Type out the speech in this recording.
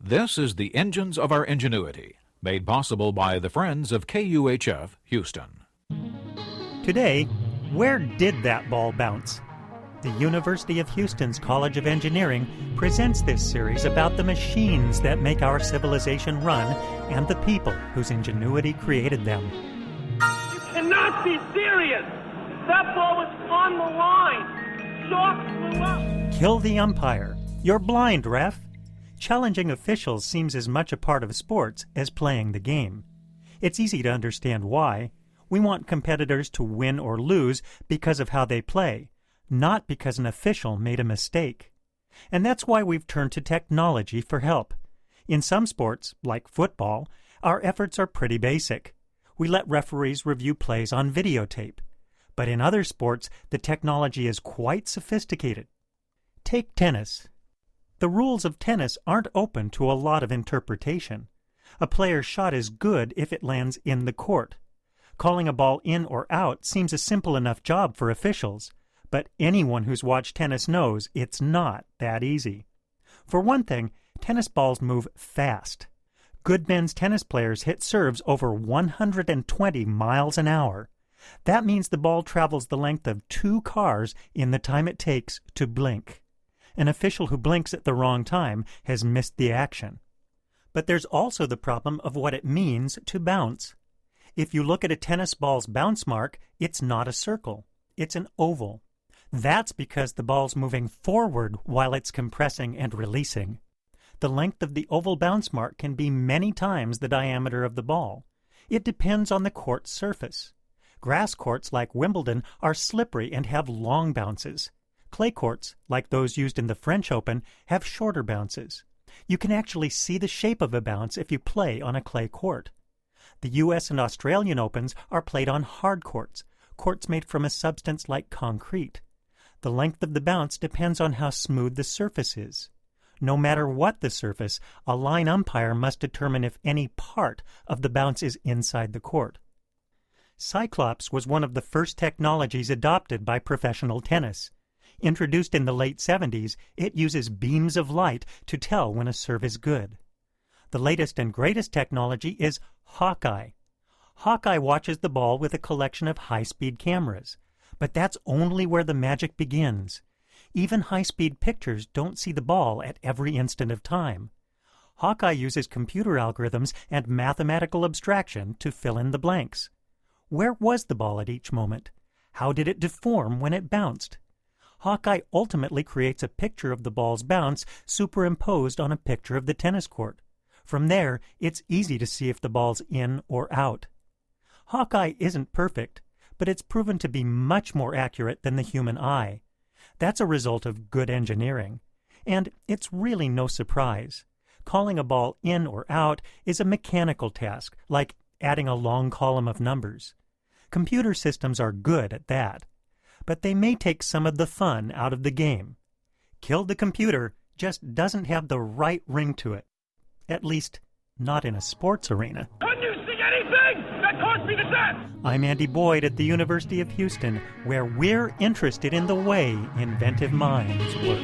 This is the Engines of Our Ingenuity, made possible by the Friends of KUHF Houston. Today, where did that ball bounce? The University of Houston's College of Engineering presents this series about the machines that make our civilization run and the people whose ingenuity created them. You cannot be serious! That ball was on the line! Chalk flew up! Kill the umpire. You're blind, ref. Challenging officials seems as much a part of sports as playing the game. It's easy to understand why. We want competitors to win or lose because of how they play, not because an official made a mistake. And that's why we've turned to technology for help. In some sports, like football, our efforts are pretty basic. We let referees review plays on videotape. But in other sports, the technology is quite sophisticated. Take tennis. The rules of tennis aren't open to a lot of interpretation. A player's shot is good if it lands in the court. Calling a ball in or out seems a simple enough job for officials, but anyone who's watched tennis knows it's not that easy. For one thing, tennis balls move fast. Good men's tennis players hit serves over 120 miles an hour. That means the ball travels the length of 2 cars in the time it takes to blink. An official who blinks at the wrong time has missed the action. But there's also the problem of what it means to bounce. If you look at a tennis ball's bounce mark, it's not a circle. It's an oval. That's because the ball's moving forward while it's compressing and releasing. The length of the oval bounce mark can be many times the diameter of the ball. It depends on the court's surface. Grass courts like Wimbledon are slippery and have long bounces. Clay courts, like those used in the French Open, have shorter bounces. You can actually see the shape of a bounce if you play on a clay court. The U.S. and Australian Opens are played on hard courts, courts made from a substance like concrete. The length of the bounce depends on how smooth the surface is. No matter what the surface, a line umpire must determine if any part of the bounce is inside the court. Cyclops was one of the first technologies adopted by professional tennis. Introduced in the late 70s, it uses beams of light to tell when a serve is good. The latest and greatest technology is Hawkeye. Hawkeye watches the ball with a collection of high-speed cameras. But that's only where the magic begins. Even high-speed pictures don't see the ball at every instant of time. Hawkeye uses computer algorithms and mathematical abstraction to fill in the blanks. Where was the ball at each moment? How did it deform when it bounced? Hawkeye ultimately creates a picture of the ball's bounce superimposed on a picture of the tennis court. From there, it's easy to see if the ball's in or out. Hawkeye isn't perfect, but it's proven to be much more accurate than the human eye. That's a result of good engineering. And it's really no surprise. Calling a ball in or out is a mechanical task, like adding a long column of numbers. Computer systems are good at that. But they may take some of the fun out of the game. Kill the computer just doesn't have the right ring to it. At least, not in a sports arena. Couldn't you see anything? That cost me the death! I'm Andy Boyd at the University of Houston, where we're interested in the way inventive minds work.